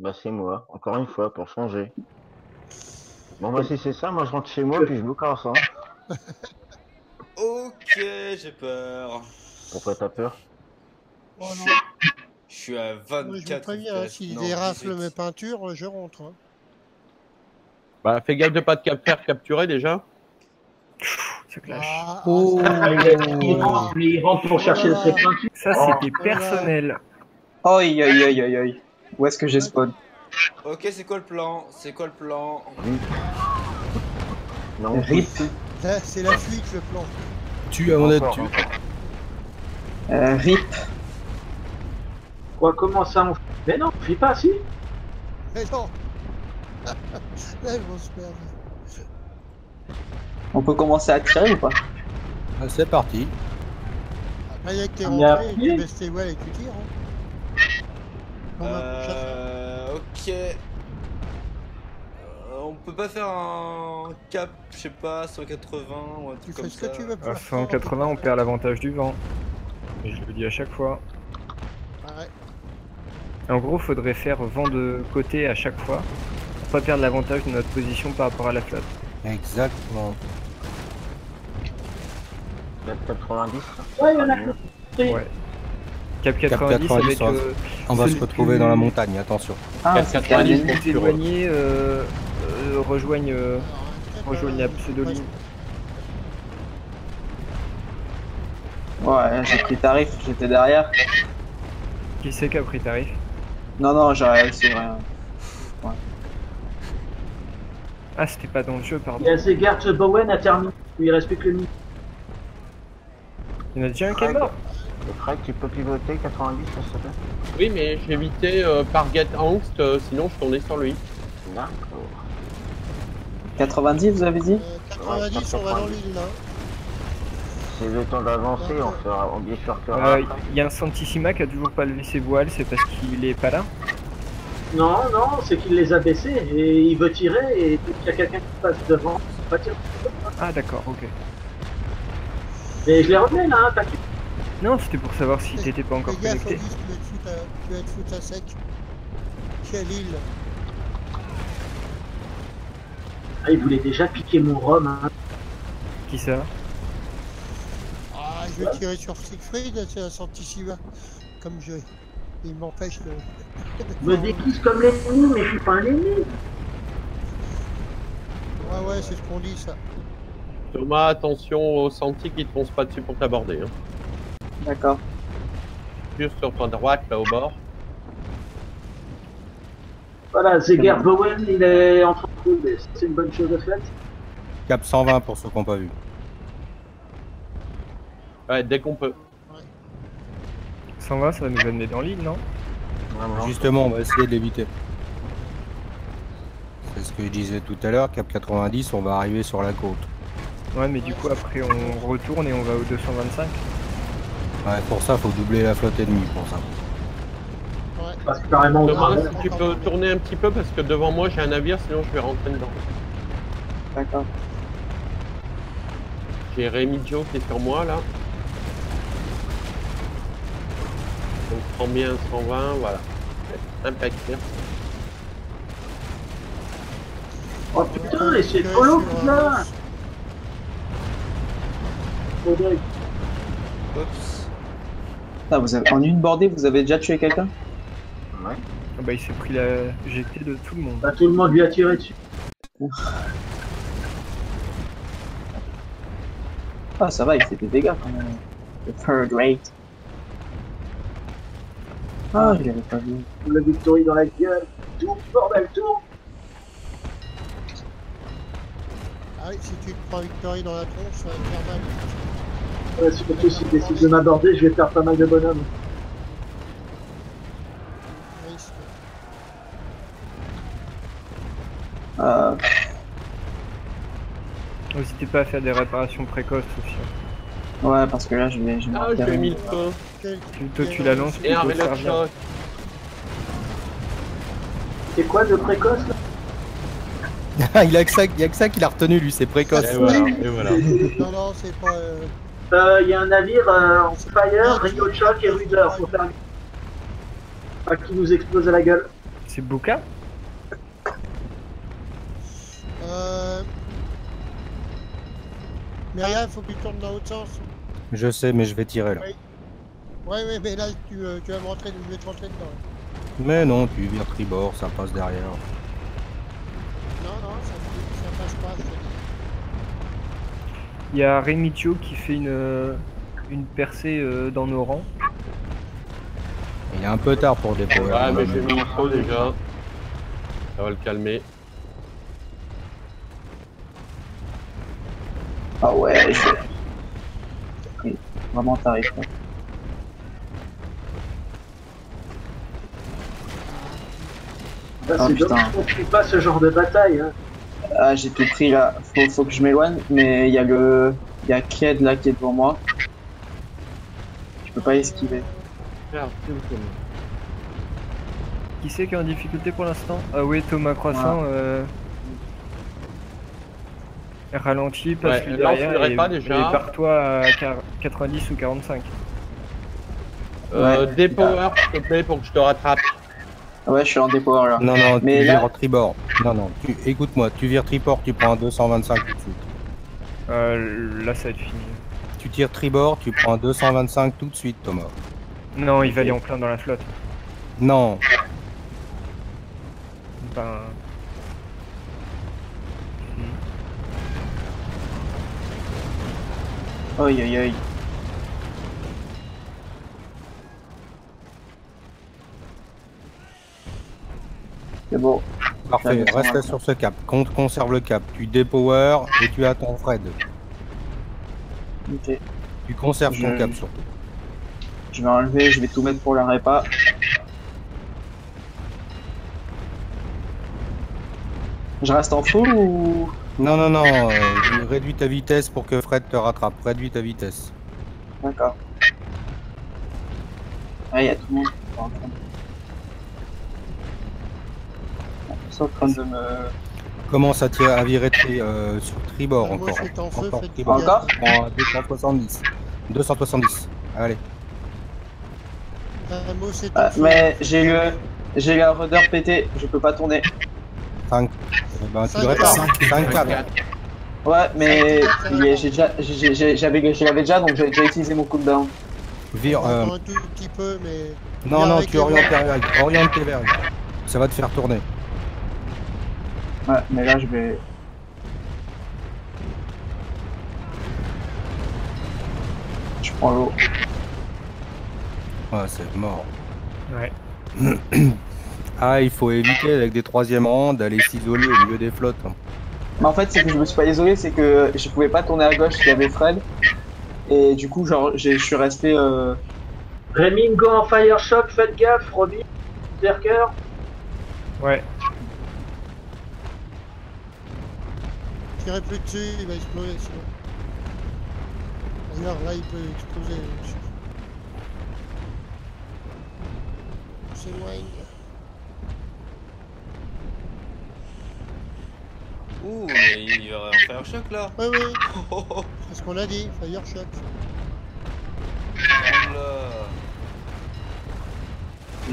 Bah c'est moi, encore une fois, pour changer. Bon bah si c'est ça, moi je rentre chez moi puis je me casse, hein. Ok, j'ai peur. Pourquoi t'as peur? Je Oh suis, non, je suis à moi je vous 24 préviens, hein, FPS. s'il Non, dérafle mes 18. peintures, je rentre. Hein. Bah, fais gaffe de pas te faire capturer déjà. Ce clash. Ah, ça va. Oh, Oh là là. Il rentre pour Oh là chercher ses là. peintures. ça Oh, c'était Oh là là. personnel. Aïe aïe aïe aïe aïe. Où est-ce que j'ai Ouais, spawn? Ok, c'est quoi le plan? C'est quoi le plan? Non, RIP. là, c'est la fuite le plan. Tu à mon aide, encore, tu. encore. RIP. quoi, comment ça on fait? Mais non, fais pas, si. Mais non. Là, ils vont se perdre. On peut commencer à tirer ou pas? Ah, c'est parti. Après, dès que t'es On y a rentré, appuyé. tu baisses tes voiles et tu tires. Hein. On va chercher. Ok. On peut pas faire un cap, je sais pas, 180 ou un Tu truc fais comme ce que ça. tu veux À pour 180, on perd l'avantage du vent. Et je le dis à chaque fois. Ouais. En gros, faudrait faire vent de côté à chaque fois. Pour pas perdre l'avantage de notre position par rapport à la flotte. Exactement. 4,90. Ouais, il y en a Mieux. Ouais. Cap 90 90, avec... On va celui se retrouver plus- dans la montagne, attention. Ah, 4,90, c'est Les terminé. plus éloignés rejoignent, rejoignent la pseudo-ligne. Ouais, j'ai pris tarif, j'étais derrière. Qui c'est qui a pris tarif? Non, non, c'est vrai. Ah, c'était pas dans le jeu, pardon. Il y a Zegert Bowen à terminer. Il reste plus que le midi. Il y en a déjà un qui est mort. Le Craig, tu peux pivoter 90, ça te plaît? Oui, mais j'ai évité par Get Angst, sinon je tournais sur lui. D'accord. 90, vous avez dit? 90, on va dans l'île là. C'est le temps d'avancer, on fera, on bifurquera après. Il y a un Santissima qui a toujours pas levé ses voiles, c'est parce qu'il est pas là. Non, non, c'est qu'il les a baissés et il veut tirer et dès qu'il y a quelqu'un qui passe devant, il va tirer. Ah d'accord, ok. Mais je les remets là, hein, t'inquiète. Non, c'était pour savoir si t'étais pas encore Fais gaffe, connecté. Auguste, tu vas être foutu à sec. Quelle île. Ah, il voulait déjà piquer mon rhum. Hein. Qui ça? Ah, je vais tirer sur Siegfried, c'est un Santissima. Comme je. Il m'empêche de. Je me déguise comme l'ennemi, mais je suis pas un ennemi. Ouais, ouais, c'est ce qu'on dit ça. Thomas, attention aux sentiers qui te foncent pas dessus pour t'aborder. Hein. D'accord. Juste sur ta droite, là au bord. Voilà, Zegert Bowen, il est en train de couler. C'est une bonne chose de faite. Cap 120 pour ceux qui n'ont pas vu. Ouais, dès qu'on peut. 120, ça va nous amener dans l'île, non? Vraiment. Justement, on va essayer de l'éviter. C'est ce que je disais tout à l'heure, Cap 90, on va arriver sur la côte. Ouais, mais du coup, après, on retourne et on va au 225. Ouais, pour ça, faut doubler la flotte ennemie pour ça. Ouais. Parce que carrément au Thomas, travers. si tu peux tourner un petit peu parce que devant moi j'ai un navire, sinon je vais rentrer dedans. D'accord. J'ai Rémi Joe qui est sur moi là. Donc prends bien 120, voilà. Impeccable. Oh putain, et c'est Polo qui là. Oh, dingue. Oups. Ah, vous avez... En une bordée, vous avez déjà tué quelqu'un? Ouais. Ah bah, il s'est pris la GT de tout le monde. Bah, tout le monde lui a tiré dessus. Ah, ça va, il fait des dégâts quand même. Le third rate. Ah, je l'avais pas vu. Le Victory dans la gueule. Tourne, bordel, tourne. Ah oui, si tu te prends Victory dans la tronche, ça va te faire mal. Ouais, surtout s'il décide de m'aborder, je vais faire pas mal de bonhommes. Risque. Euh, N'hésitez pas à faire des réparations précoces aussi. ouais, parce que là, je vais Ah, je lui ai mis le feu. Toi, tu la lances Et un plutôt vélo de servir. choc. C'est quoi de précoce là? Il y a que ça qu'il a retenu, lui, c'est précoce. Et voilà, et voilà. Non, non, c'est pas. Il y a un navire en Fire, Rio de Choc et Ruder. Faut faire pas qu'il nous explose à la gueule. C'est Bouka? Mais rien, faut que tu tournes dans l'autre sens. Je sais, mais je vais tirer là. Ouais, mais là, tu vas me rentrer, je vais te rentrer dedans. Mais non, tu vires tribord, ça passe derrière. Non, ça passe pas. Il y a Rémitio qui fait une percée dans nos rangs. Il est un peu tard pour des power. Ouais, mais j'ai mis un saut déjà. Ça va le calmer. Ah ouais, oui, vraiment tarif. Hein. Ah, Oh, c'est putain. dommage qu'on ne tue pas ce genre de bataille. Hein. Ah, j'ai tout pris là. Faut que je m'éloigne, mais il y a Kied là qui est devant moi. Je peux pas esquiver. Qui c'est qui est en difficulté pour l'instant? Ah oui, Thomas Croissant. Ralenti, passe Ouais, lui là, on derrière finirait et, pas déjà. et barre-toi à 90 ou 45. Ouais. Dépower, s'il te plaît, pour que je te rattrape. Ouais, je suis en dépower là. Non, non, Mais tu là- vires tribord. Non, écoute-moi, tu vires tribord, tu prends un 225 tout de suite. Là, ça va être fini. Tu tires tribord, tu prends un 225 tout de suite, Thomas. Non, il va aller en plein dans la flotte. Non, Ben... Aïe aïe aïe. C'est bon. parfait, Ouais, reste ouais. sur ce cap. Conserve le cap. Tu dépower et tu attends Fred. Ok. Tu conserves ton Je- cap surtout. Je vais enlever, je vais tout mettre pour la répa. Je reste en full ou... Non, réduis ta vitesse pour que Fred te rattrape. Réduis ta vitesse. D'accord. Ah, il y a tout le monde. Ils sont en train de me... Commence à tirer, à virer sur tribord Moi, encore. je suis en feu, Encore faites tribord. gaffe. Encore Prends 270. 270. Allez. Moi, c'est Ah, en feu. mais j'ai le rudder pété, je peux pas tourner. 5. Ben, tu Cinq, devrais quatre. 5 4. Ouais, mais je l'avais déjà, donc j'ai déjà utilisé mon cooldown. Vire. Encore un tout petit peu, mais... Non, Viens non, avec tu les orientes mains. tes vergues. Oriente tes vergues. Ça va te faire tourner. Ouais, mais là je vais... Je prends l'eau. Ouais, c'est mort. Ouais. Ah, il faut éviter avec des troisièmes rangs d'aller s'isoler au milieu des flottes. Mais en fait, c'est que je me suis pas isolé, c'est que je pouvais pas tourner à gauche, il y avait Fred. Et du coup, genre, je suis resté... Remingo en fire shock, faites gaffe, Robin, Berker. Ouais. Tirez plus dessus, il va exploser sinon. D'ailleurs, là, il peut exploser. On s'éloigne. Ouh, mais il va en faire un choc là. Oui, oui, Oh, oh, c'est ce qu'on a dit, fire shock. là.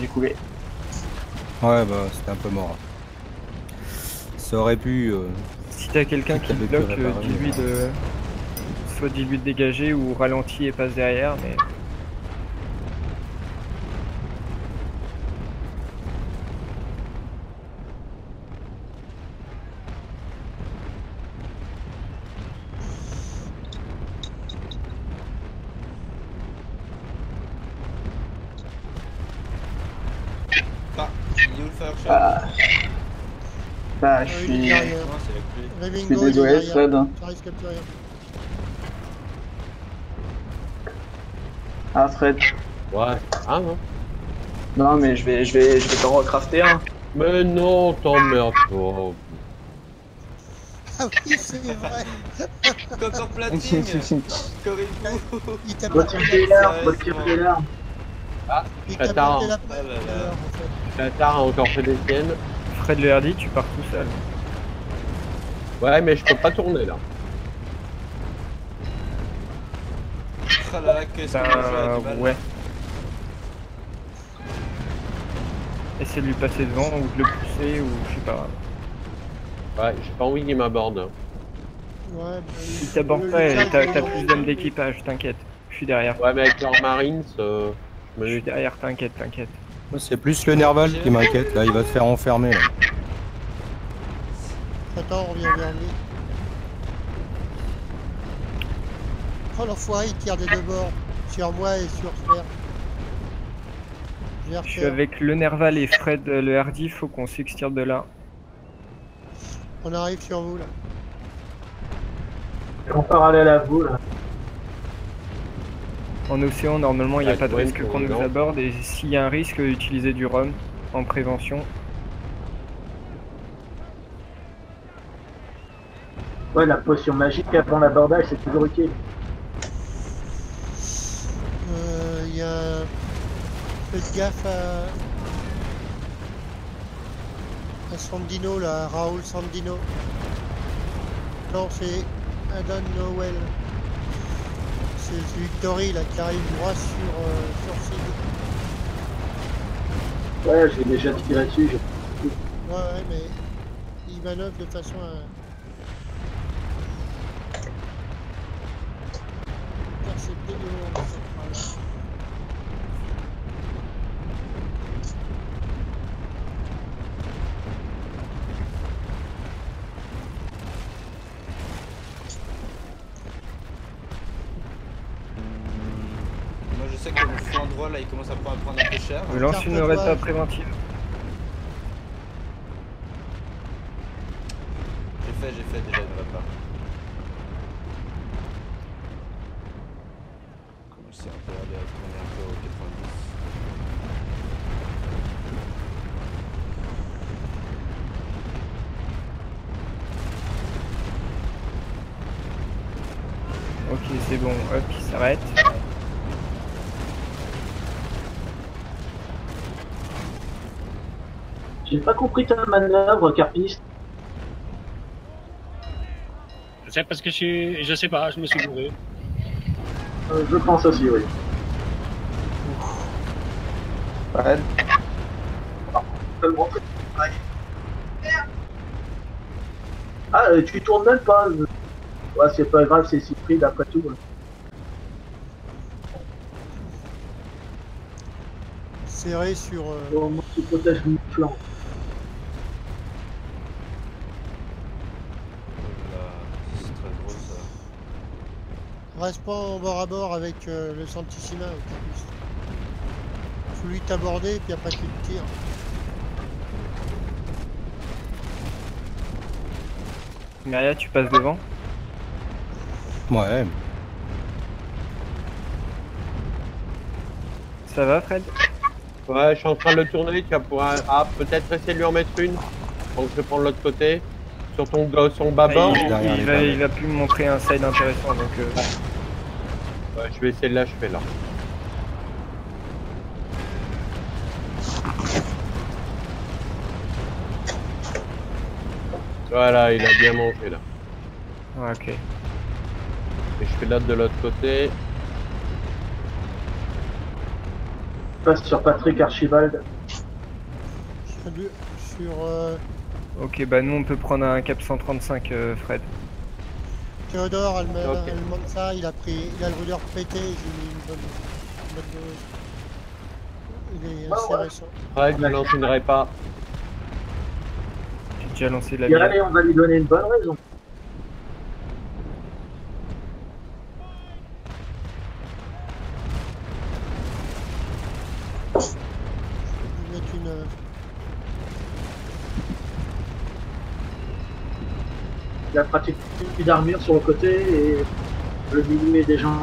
J'ai coulé. Ouais, bah, c'était un peu mort. Ça aurait pu. Si t'as quelqu'un qui T'avais pu bloque, réparer. dis-lui de... Soit dis-lui de dégager ou ralentit et passe derrière, mais... Ah, il est où le fire shock? Bah, bah je Il est suis... derrière. Non, c'est avec lui. Je suis Remingo, il est désolé, derrière. Fred. Ça risque plus rien. Ah, Fred. Ouais. Ah non. Non, mais je vais t'en recrafter un. Mais non, t'emmerdes pas. Ah oui, c'est vrai. Coq en platine. Corrigo. Il t'a Votre pas killer, votre killer. il t'a Attends. planté la Ah là là. alors, en fait. Qatar a encore fait des siennes. Fred le hardy, tu pars tout seul. Ouais, mais je peux pas tourner là. Ah là là, qu'est-ce qu'on a du mal. Ouais. essaie de lui passer devant ou de le pousser ou je sais pas. Ouais, j'ai pas envie qu'il m'aborde. Ouais, bah, Il t'aborde pas, t'as plus d'hommes d'équipage, t'inquiète. Je suis derrière. Ouais, mais avec leur Marines, je Je suis me derrière, t'inquiète, t'inquiète. Moi, c'est plus le Nerval qui m'inquiète, là, il va se faire enfermer. Là. attends, on revient vers lui. Oh l'enfoiré, il tire des deux bords. Sur moi et sur Fer. Je suis avec le Nerval et Fred le Hardy, faut qu'on s'extire de là. On arrive sur vous là. En parallèle à vous, là. En océan, normalement, il n'y a Ouais, pas de ouais, risque pour qu'on nous dedans. aborde et s'il y a un risque, utiliser du rhum en prévention. Ouais, la potion magique avant l'abordage, c'est toujours utile. Il y a... Faites gaffe à Sandino là, Raoul Sandino. Non, c'est Adam Noel. C'est Victory là qui arrive droit sur Sid. Ouais, j'ai déjà tiré dessus. Ouais, mais il manœuvre de façon à... intercepter de l'eau. Moi je sais que mon flanc droit là il commence à prendre un peu cher. Je lance une reta préventive. J'ai fait déjà une repas. Commencer un peu à aller retourner un peu au 90. Ok, c'est bon, hop, il s'arrête. J'ai pas compris ta manœuvre, Carpiste. C'est parce que je sais pas, je me suis gouré. Je pense aussi, oui. Fred, Ah, tu tournes même pas. Ouais, c'est pas grave, c'est Siegfried après tout. Serré sur... Au moins, tu protèges mon flanc. C'est très gros ça. Reste pas en bord à bord avec le Santissima. Faut lui t'aborder et puis après tu le tires. Maria, tu passes devant. Ouais. Ça va, Fred? Ouais, je suis en train de le tourner, tu vas pouvoir... Ah, peut-être essayer de lui en mettre une. Donc je vais prendre l'autre côté. Sur son bâbord. Il va plus me montrer un side intéressant, donc... Ouais, je vais essayer de l'achever là. Voilà, il a bien mangé là. Ouais, ok. Et je fais l'autre de l'autre côté. Je passe sur Patrick Archibald. Ok, bah nous on peut prendre un cap 135, Fred. Théodore, elle Ok. demande ça, il a le rudeur pété, j'ai mis une bonne il est assez récent. Ouais, je ne l'enchaînerai pas. J'ai déjà lancé la Et allez, on va lui donner une bonne raison. Je vais mettre une... Il a pratiquement plus d'armure sur le côté et le millimètre des gens.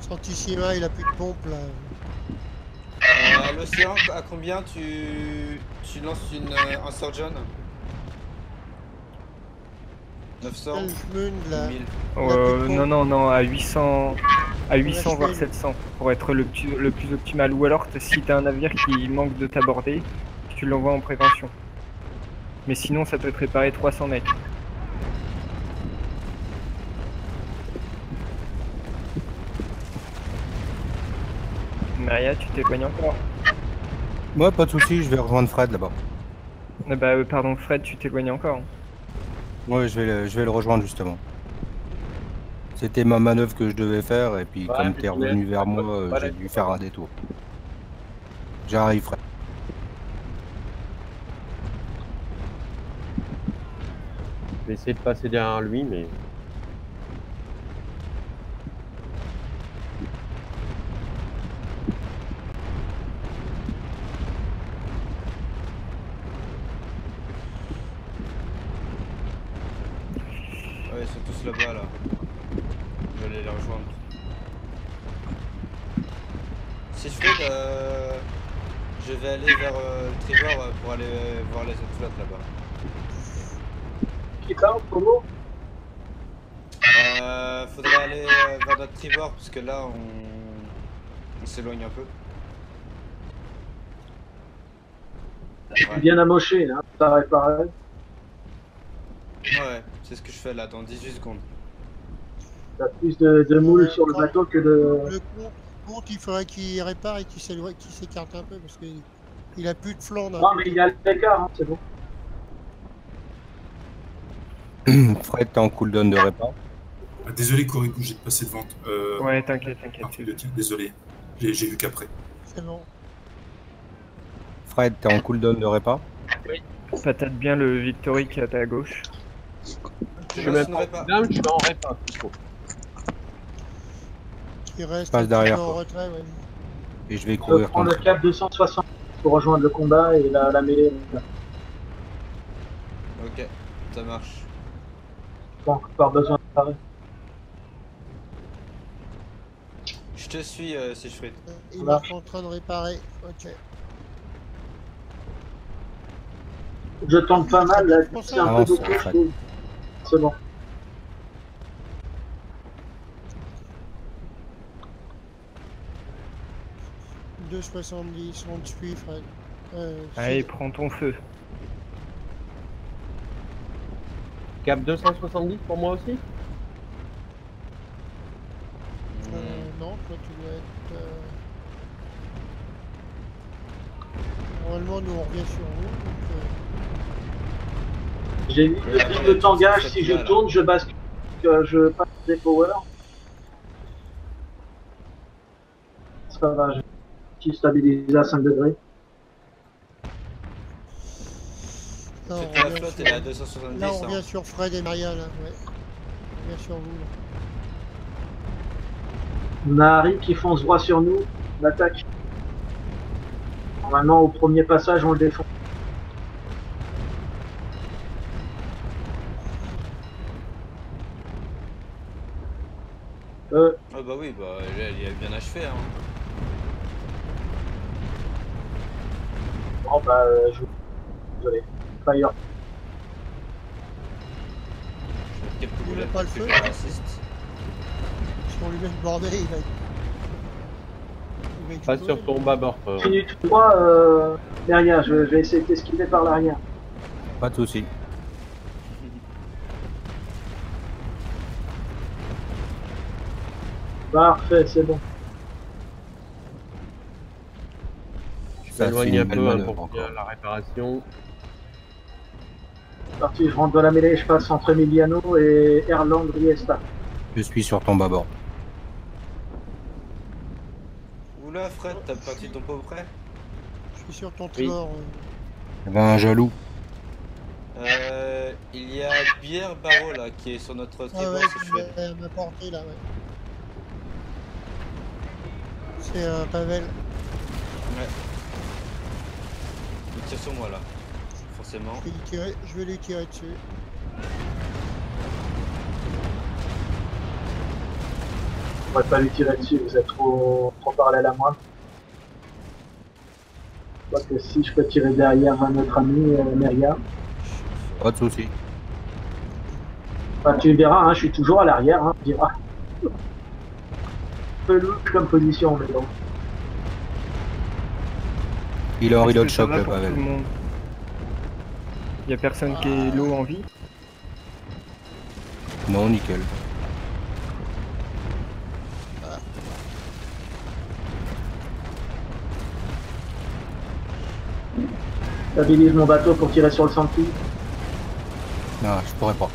Santissima, il a plus de pompe là. L'océan, à combien tu lances un Surgeon 900 Elfmund, là. 1000. Non, à 800 voire 700 pour être le plus optimal. Ou alors si t'as un navire qui manque de t'aborder, tu l'envoies en prévention. Mais sinon, ça peut te préparer 300 mètres. Maria, tu t'éloignes encore. Ouais, pas de soucis, je vais rejoindre Fred là-bas. Pardon, Fred, tu t'éloignes encore. Ouais, je vais le rejoindre justement. C'était ma manœuvre que je devais faire, et puis Ouais, comme mais t'es tu revenu vers moi, Voilà. j'ai dû faire un détour. J'arrive, Fred. Je vais essayer de passer derrière lui, mais... Ouais, ils sont tous là-bas là. Je vais aller les rejoindre. Si je fais je vais aller vers le tribord pour aller voir les autres flottes là-bas. Qui parle, Como? Faudrait aller vers notre tribord parce que là on s'éloigne un peu. Ouais. Bien amoché, hein, ça réparait. Ouais, c'est ce que je fais là dans 18 secondes. T'as plus de moules sur le bateau que de... Le compte, il faudrait qu'il répare et qu'il s'écarte un peu parce qu'il a plus de flanc là. Non, mais il y a l'écart, hein, c'est bon. Fred, t'es en cooldown de répa. Ah, désolé, Corico, j'ai passé devant. Ouais, t'inquiète. Désolé, j'ai vu qu'après. C'est bon. Fred, t'es en cooldown de répa. Patate bien le Victory qui est à ta gauche. Je suis même pas en down, je suis en répa, plutôt. Qui reste Passe derrière, en quoi. retrait, ouais. Et je vais Je courir prends ton le cap 260 pour rejoindre le combat et la mêlée. Ok, ça marche. Bon, pas besoin de parler. Je te suis si je fais. Il est en train de réparer. Ok. Je tente pas mal, là, c'est un peu Avance, d'eau, Fred. je trouve. C'est bon. « 2,70, on te suit, Fred. Allez, prends ton feu. Cap 270 pour moi aussi? Non, toi tu dois être... Normalement, nous on revient sur vous. J'ai mis le tangage, si je tourne, je bascule, je passe des power. C'est pas grave, je suis stabilisé à 5 degrés. Là, Cette on revient flotte sur- elle est à 270. Là, on hein. revient sur Fred et Maria, là, ouais. On revient sur vous, là. On a Harry qui fonce droit sur nous, on attaque. Normalement, au premier passage, on le défend. Ah bah oui, bah il est bien achevé. Hein. Bon, bah, désolé. Fire. Quelques Il boulettes a pas le que feu. je l'assiste. Si on lui met le bordel, il va Pas exploser. sur ton bâbord. Continue tout droit, derrière, je vais essayer de t'esquiver par l'arrière. Pas de soucis. Parfait, c'est bon. Je Ça, c'est m'éloigne une un belle peu hein, manœuvre pour encore. finir la réparation. Parti, je rentre dans la mêlée, je passe entre Emiliano et Erland Riesta. Je suis sur ton bâbord. Oula Fred, t'as parti de ton pot près? Je suis sur ton tribord. Eh ben, un jaloux. Il y a Bière Barreau là qui est sur notre Ah tribord ouais, si je qui fais. m'a porté, là, ouais. C'est Pavel. Ouais. Il tire sur moi là. Forcément. Je vais lui tirer dessus. On va pas lui tirer dessus, vous êtes trop parallèle à moi. Je crois que si je peux tirer derrière notre ami Meria. Pas de soucis. Enfin, tu verras, hein, je suis toujours à l'arrière, hein, tu diras. Un peu louche comme position, mais bon. Il est en Est-ce reload que ça choc, va le pour Pavel. tout le monde? Y a personne qui est low en vie? Non, nickel. Stabilise mon bateau pour tirer sur le Santi. Non, je pourrais pas.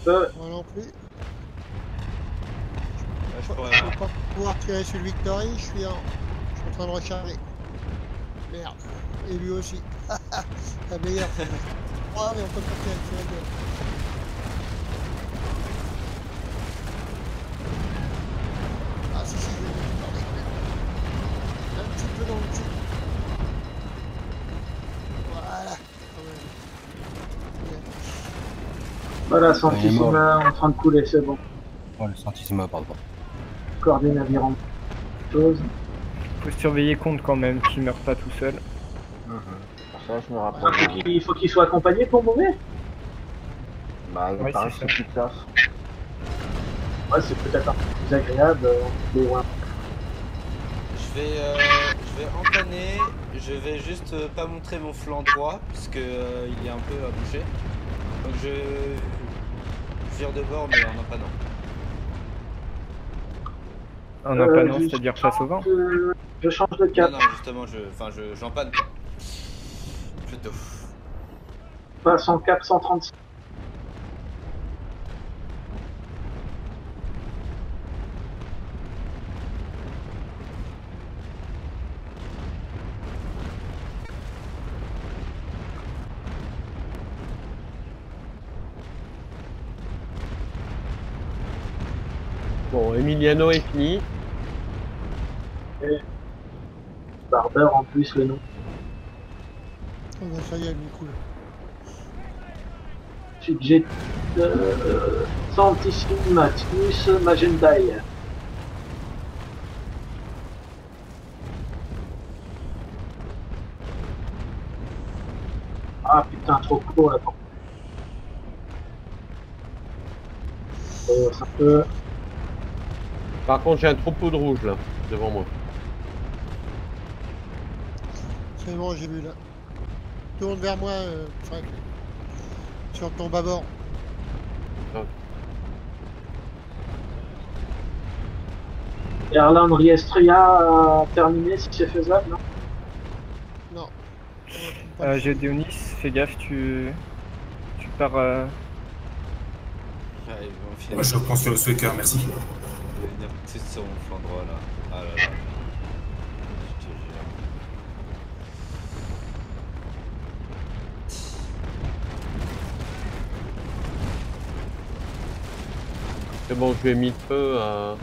Moi non plus. Je pourrais Je vais pas pouvoir tirer sur le Victory, je suis en train de recharger. Merde. Et lui aussi. La meilleure. Ah mais on peut pas tirer sur la gueule. Ah si, je vais me parler. Un petit peu dans le cul. Voilà. Voilà, Santissima en train de couler, c'est bon. Oh, le Santissima, pardon. Coordonnées navire chose. Faut surveiller compte quand même, qu'il meurt pas tout seul. Pour ça, je me rapproche. Il faut qu'il soit accompagné pour mourir. Bah, il Ouais, paraît c'est que c'est classe. Ouais, c'est peut-être un peu plus agréable. Mais ouais. Je vais empanner, je vais juste pas montrer mon flanc droit puisque il est un peu à bouger. Donc je vire de bord mais en empannant. En empannant, c'est-à-dire face au vent? Je change de cap. Non, justement, j'empanne quoi. Plutôt. Passe en cap 136. Bon, Emiliano est fini. Et Barber en plus le nom. Oh bah ça y est, lui cool. Sujet Santissimatus Magendae. Ah putain, trop court là. Ça peut... Par contre, j'ai un troupeau de rouge là, devant moi. C'est bon, j'ai vu là. Tourne vers moi, Frank. Sur ton bâbord. Erland Riestria a terminé si c'est faisable, non? Non. Géodéonis, fais gaffe, tu pars... Ouais, ils vont finir. Moi, je reprends sur le Sweaker, merci. Ils vont venir tous sur mon flanc droit là. Ah là là. Je te jure. C'est bon, je lui ai mis le feu à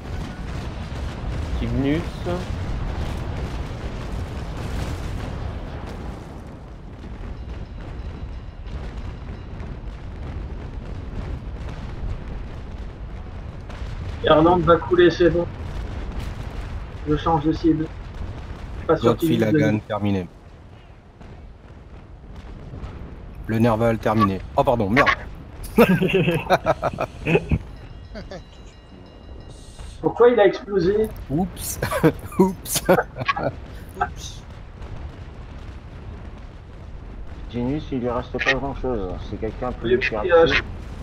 Cygnus. Erland va couler, c'est bon. Je change de cible. Pas sûr qu'il Godfilagan terminé. Le Nerval terminé. Oh pardon, merde. Pourquoi il a explosé? Oups. Oups. Oups. Genius, il lui reste pas grand chose. C'est quelqu'un peut Et lui puis, faire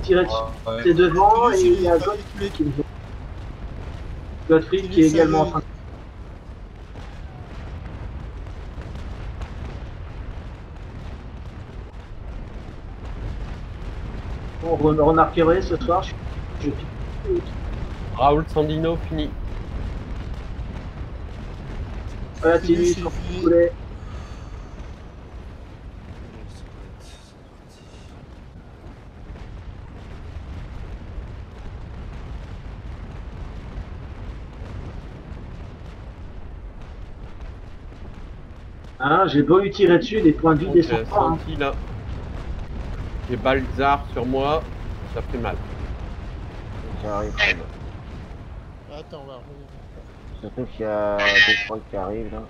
tirer c'est devant et il y a Godfrey qui Godfrey qui est également en train de... Bon, vous remarquerez ce soir, je pique. Raoul Sandino fini. Voilà, Tinus, on peut couler. Hein, j'ai beau lui tirer dessus, les points de vue Donc, descendent pas. Hein. Santi, là. J'ai Balzar sur moi, ça fait mal. J'arrive, Fred. Attends, on va revenir. Surtout qu'il y a des trois qui arrivent là.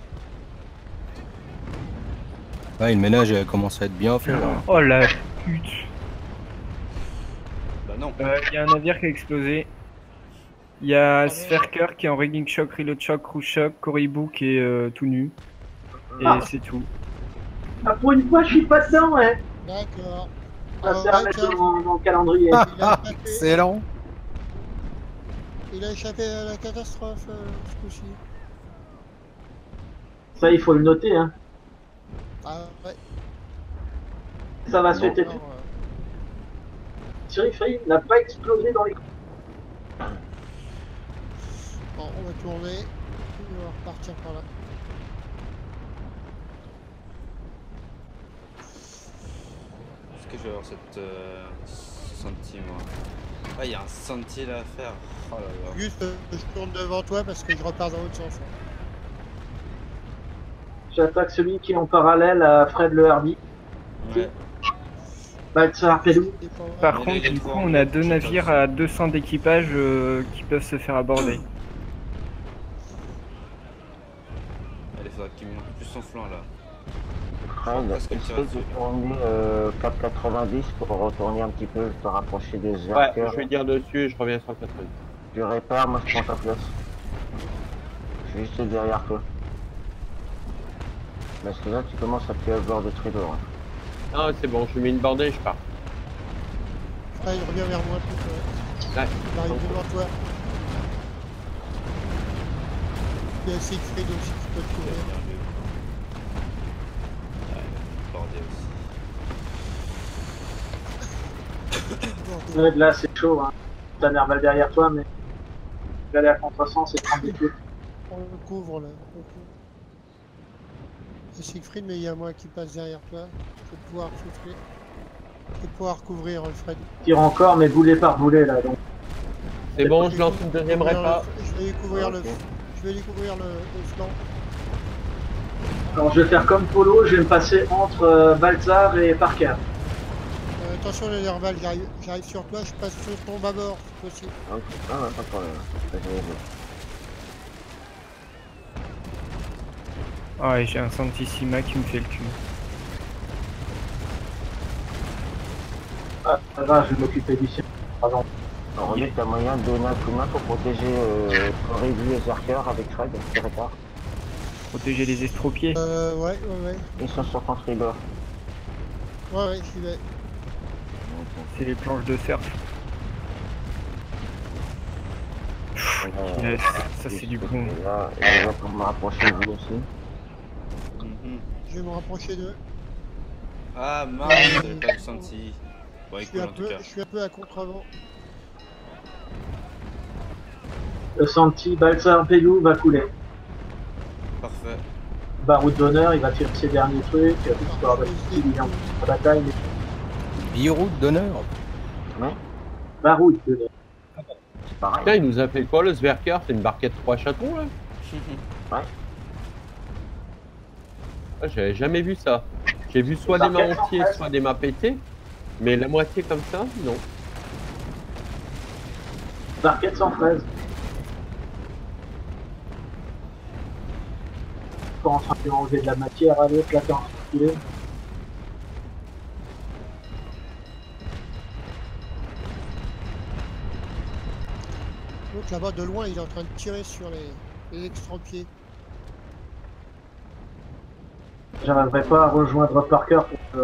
Ouais, le ménage commence à être bien fait là. Oh la pute. Bah non. Il y a un navire qui a explosé. Il y a Sverker qui est en rigging shock, reload shock, crew shock, Koribou qui est tout nu. Et c'est tout. Ah, pour une fois, je suis pas dedans, ouais. D'accord. Ça sert à mettre dans le calendrier. Il a échappé- Excellent. Il a échappé à la catastrophe ce coup-ci. Ça, il faut le noter, hein. Ah ouais. Ça va se fêter. Alors, Thierry Free n'a pas explosé dans les... bon, on va tourner. On va repartir par là. Est-ce que je vais avoir ce senti moi? Ah, il y a un sentier là à faire. Oh là là. Juste, je tourne devant toi parce que je repars dans l'autre sens. J'attaque celui qui est en parallèle à Fred Le Hardy. Ouais. Baltzar Pelou. Et pour moi, Par Mais contre, les du trois, coup, on on est a deux tous navires ensemble. à 200 d'équipage qui peuvent se faire aborder. Allez, faudra qu'il monte plus son flanc là. Fred, Parce que essaye tu de restes- tourner 4,90 pour retourner un petit peu, te rapprocher des Ouais, Zerkers. je vais dire dessus et je reviens 180. Tu répares, moi je prends ta place. Je suis juste derrière toi. Parce que là tu commences à te avoir de Tridor. Ah, c'est bon, je mets une bordée et je pars. Fred, reviens vers moi plutôt. Ouais. Il arrive devant toi. Il y a Siegfried aussi qui peut te couvrir. Bordel aussi. Bon, Ouais, là, c'est chaud, hein. T'as Nerval derrière toi, mais... Aller à contresens, c'est prendre des coups. on le couvre là. On le couvre. C'est Siegfried, mais il y a moi qui passe derrière toi. Je vais pouvoir souffler. Je vais pouvoir couvrir Fred. Tire encore, mais boulet par boulet, là. Donc, C'est bon, je lance une deuxième Couvrir répa. Je vais lui couvrir Ok. Je vais lui couvrir le flanc. alors, je vais faire comme Polo, je vais me passer entre Baltzar et Parker. Attention les nervales, j'arrive sur toi, je passe sur ton bâbord, si possible. Ok, ah ouais, pas de problème. Vas-y, vas-y. Ah, et j'ai un Santissima qui me fait le cul. Ah, ça va, je vais m'occuper du sien. Pardon. Alors, regarde, t'as moyen de donner un coup de main pour protéger Corribu et Zerker avec Fred, qui répare. Protéger les estropiés. Ouais. Ils sont sur ton trigger. Ouais, j'y vais. C'est les planches de surf. Yes, ça c'est du bon. Et là, pour me rapprocher de vous aussi. Mhm. Je vais me rapprocher d'eux. Ah mince, j'avais pas senti. Bon, Je il suis coule un en tout peu, cas. je suis un peu à contre-vent. Le Santi, Baltzar Pelou va couler. Parfait. Baroud d'honneur, il va tirer ses derniers trucs, histoire de il est en bataille. mais Biroute d'honneur. Baroud d'honneur. C'est pareil. Putain, il nous a fait quoi le Sverker? C'est une barquette 3 chatons là? Ouais. Ah, j'avais jamais vu ça. J'ai vu soit des mâts entiers, soit des mâts pétés. Mais la moitié comme ça, non. Barquette sans fraise. Pas en train de lui enlever de la matière à l'autre, là, t'es en train de filer. Donc là-bas, de loin, il est en train de tirer sur les extra-pieds. J'arriverai pas à rejoindre Parker pour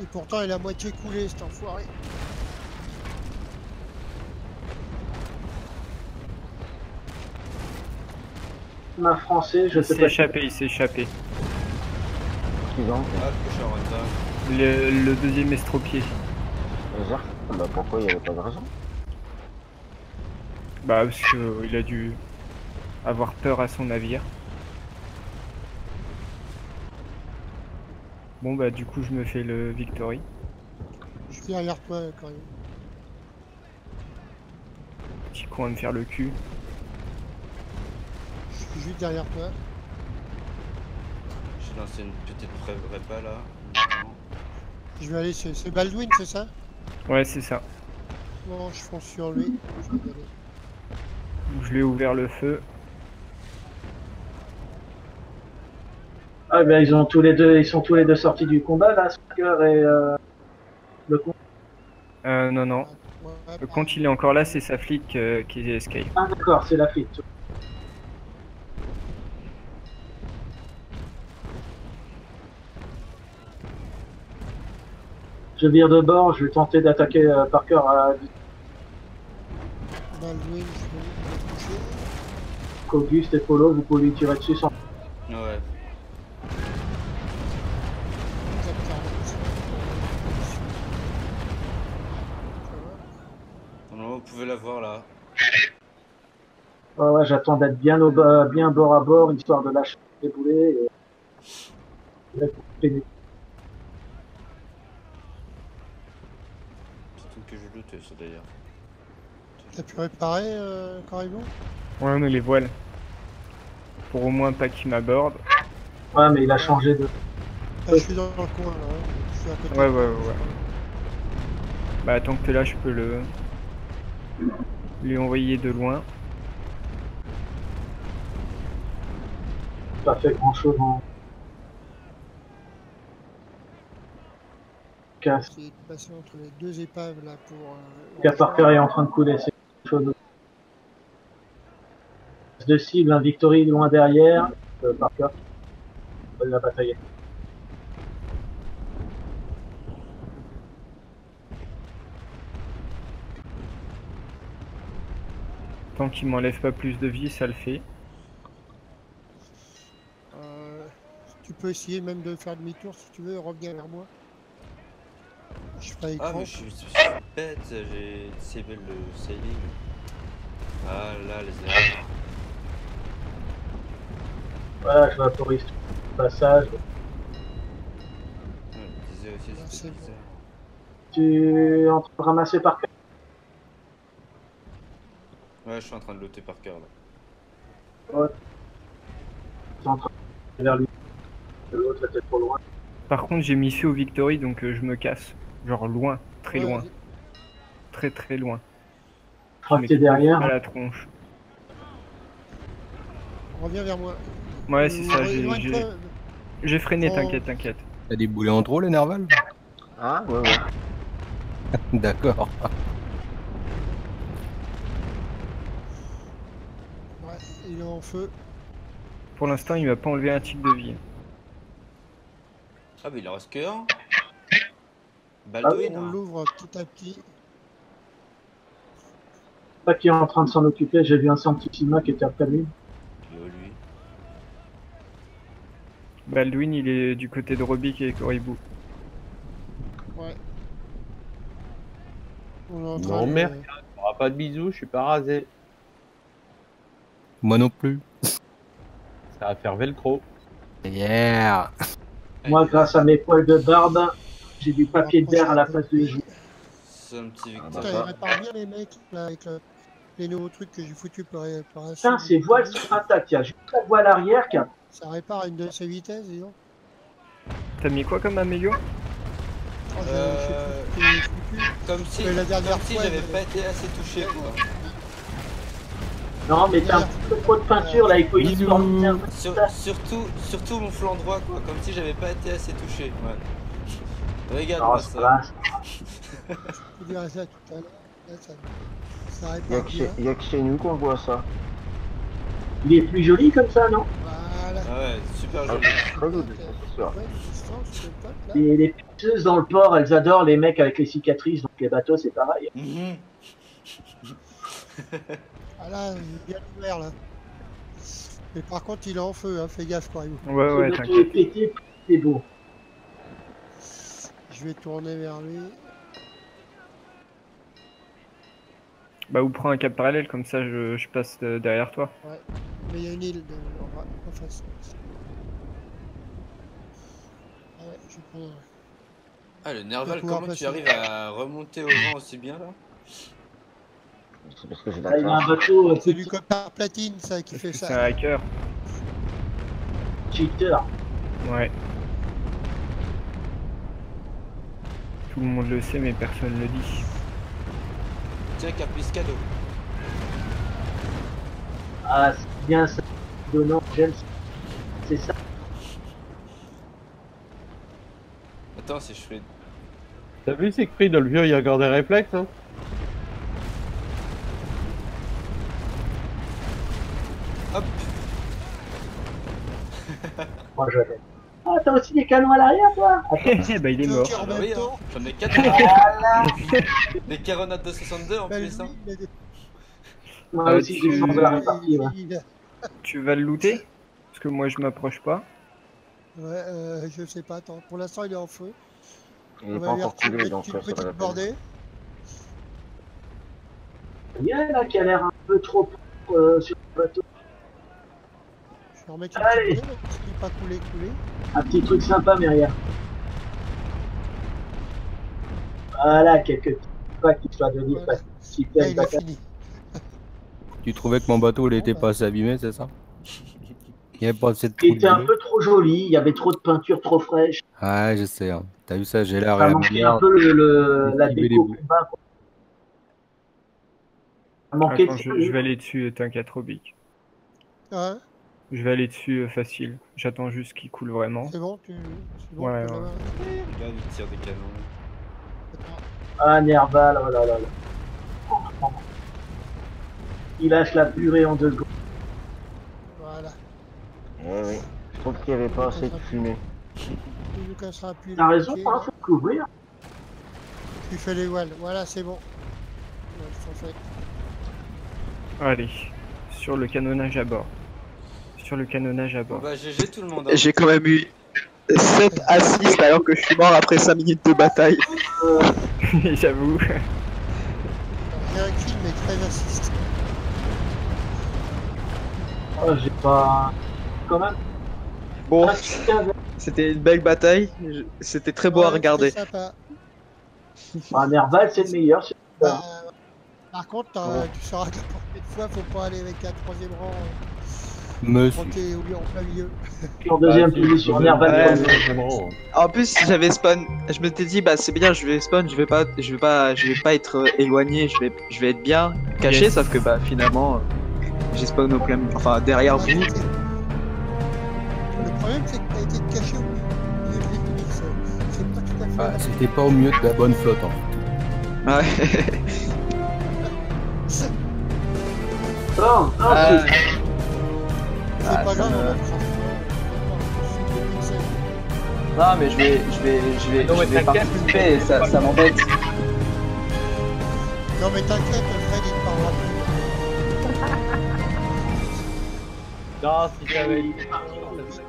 Et pourtant, il a moitié coulé, cet enfoiré. ma français, je Il sais s'est pas. échappé, il s'est échappé. Qu'ils ont Ah, je suis en retard. Le deuxième estropié. les Zerkers. Bah pourquoi il n'y avait pas de raison? Bah parce qu'il a dû avoir peur à son navire. Bon bah du coup je me fais le Victory. Je suis derrière toi, quand même. Petit coin à me faire le cul. Je suis juste derrière toi. J'ai lancé une petite répa là. Je vais aller, c'est Baldwin, c'est ça? Ouais c'est ça. Bon, je fonce sur lui. Je vais y aller. Je lui ai ouvert le feu. Ah ben ils sont tous les deux sortis du combat là, Sparker et le con. Non non. Ouais, Le compte il est encore là, c'est sa flic qui est escape. Ah d'accord, c'est la fuite. Je vire de bord, je vais tenter d'attaquer Parker à Baldwin, je vais le toucher. Auguste et Polo, vous pouvez lui tirer dessus sans. Ouais. Normalement, vous pouvez la voir là. Ouais, j'attends d'être bien au bas, bien bord à bord, histoire de lâcher les boulets. Et... C'est tout que je doute, ça d'ailleurs. T'as pu réparer, Corrigan? Ouais, on a les voiles. Pour au moins pas qu'il m'aborde. Ouais, mais il a changé de. Ah, je suis dans le coin là, je suis à côté. Ouais. Bah tant que t'es là, je peux lui envoyer de loin. Pas fait grand chose en. Casse. Essayer de passer entre les deux épaves là pour. Parker est en train de couler, c'est quelque chose. De cible, un Victory loin derrière. Parker. Il va batailler. Tant qu'il m'enlève pas plus de vie, ça le fait. Tu peux essayer même de faire demi-tour si tu veux, revenir vers moi. Je ferai écran. Ah mais je suis bête, j'ai disable le sailing. Ah là les erreurs. Voilà, je vaporise tout le passage. Ouais, je disais aussi c'était bizarre. Tu es en train de ramasser Parker? Ouais, je suis en train de looter Parker là. Ouais. Tu es en train de vers lui. L'autre était trop loin. Par contre, j'ai mis feu au Victory, donc je me casse. Genre loin, très loin. Très loin. Je crois que t'es derrière. À la tronche. Reviens vers moi. Ouais, c'est ça, j'ai freiné, t'inquiète. T'as des boulets en trop, les Nerval? Ah, ouais. D'accord. Ouais, il est en feu. Pour l'instant, il m'a pas enlevé un tic de vie. Ah mais il en reste que un. Baldwin. On l'ouvre petit à petit. Pas qui est en train de s'en occuper, j'ai vu un Santisima qui était après lui. Lui. Baldwin, il est du côté de Robic et Coribou. Ouais. Non, merde, il aura pas de bisous, je suis pas rasé. Moi non plus. Ça va faire velcro. Yeah. Moi, grâce à mes poils de barbe, j'ai du papier de verre à la place de joues. C'est un petit Victor. Putain, ils réparent bien les mecs là, avec les nouveaux trucs que j'ai foutu pour réparation. Putain, c'est voile sur attaque, il y a juste la voile arrière qui a. Ça répare une de ses vitesses, disons. T'as mis quoi comme amélio? Comme si j'avais pas été assez touché quoi. Non mais t'as un petit peu trop de peinture là, il faut une histoire bien. Surtout mon flanc droit quoi, comme si j'avais pas été assez touché. Ouais. Regarde-moi ça. Je peux dire ça tout à l'heure. Là, ça répare bien. Il y a que chez nous qu'on voit ça. Il est plus joli comme ça, non? Voilà. Ah ouais, super joli. Très joli, c'est sûr. Et les pisseuses dans le port, elles adorent les mecs avec les cicatrices, donc les bateaux c'est pareil. Ah là, il est bien ouvert là. Mais par contre, il est en feu, hein, fais gaffe, quoi. Ouais, t'inquiète. Pété, c'est beau. Je vais tourner vers lui. Bah, ou prends un cap parallèle, comme ça je passe derrière toi. Ouais, mais il y a une île en face. Ah ouais, je vais prendre. Ah, le Nerval, comment tu arrives à remonter au vent aussi bien là? C'est parce que j'ai il a un bateau. C'est du copain platine, ça, qui fait ça. C'est un hacker. Cheater. Ouais. Tout le monde le sait, mais personne le dit. Tiens, Capiscado. Ah, c'est bien ça. Donnant, j'aime ça. C'est ça. Attends, si je fais. T'as vu Siegfried, le vieux, il a encore des réflexes, hein? Hop. Moi j'avais. Ah, t'as aussi des canons à l'arrière, toi? Eh bah il est mort. En Bah même oui, hein. temps. J'en ai 4. Des caronades de 62 en Bah, plus. lui, Hein. il a des- Moi aussi, tu- j'ai le sens de la répartie, ouais. Tu vas le looter? Parce que moi je m'approche pas. Ouais, je sais pas, attends. Pour l'instant, il est en feu. Il On est pas va lui encore coulé, retirer donc une ça va petite la bordée. Il y en a qui a l'air un peu trop sur le bateau. Je vais remettre une Allez. petite bordée, parce qu'il n'est pas coulé. Un petit truc sympa, mais rien. Voilà, quelques petits packs histoire de dire Voilà. pas si Là, plein il a de fini. Tu trouvais que mon bateau il était bah. pas assez abîmé, c'est ça? Il n'y avait pas assez de Il trous de était un boulet. peu trop joli, il y avait trop de peinture trop fraîche. Ouais, je sais. Hein. T'as vu ça, j'ai l'air Ça à manquait un peu la esquiver les déco bouts. plus bas. Quoi. Ça manquait Attends, de je vais aller dessus, t'inquiète Robic. Ouais, Je vais aller dessus facile. J'attends juste qu'il coule vraiment. c'est bon, c'est bon, Ouais, tu peux ouais. l'avoir. Regarde, il tire des canons. Attends. Ah, Nerval, oh là là là. Il lâche la purée en 2 secondes. Voilà. Ouais, oui. Je trouve qu'il n'y avait pas assez de fumée. Tu nous casseras plus T'as le raison, pied. hein, faut couvrir. Tu fais les voiles, voilà, c'est bon. Ouais, ils sont faits. Allez, sur le canonnage à bord. Sur le canonnage à Bon bord. bah GG tout le monde. Hein. J'ai quand même eu 7 assists alors que je suis mort après 5 minutes de bataille. J'avoue. J'ai un kill, mais 13 assists. Oh, j'ai pas. Quand même. Bon, Ah, 15. c'était une belle bataille. C'était très beau à Ouais, regarder. c'était sympa. Ah, Nerval, c'est le meilleur. Bah, par contre, tu sauras que la prochaine fois, faut pas aller avec un troisième rang Monsieur. monter en plein milieu. En deuxième position, Nerval. Ouais, En plus, j'avais spawn. Je m'étais dit, bah c'est bien, je vais spawn, je vais pas être éloigné, je vais être bien caché, Yes. sauf que bah finalement, j'ai spawn au plein, enfin derrière vous. Le problème, c'est que t'as été caché au milieu de l'ennemi. C'est pas tout à fait. Bah, c'était pas au mieux de la bonne flotte en fait. Ouais. Non, non, Ah, c'est- C'est Ah, pas ça grave, me- on va le faire. Non mais je vais Non, mais t'inquiète, participer, et ça m'embête. Non, mais t'inquiète, Fred, il te parlera plus. Non, si j'avais été parti, on le faisait.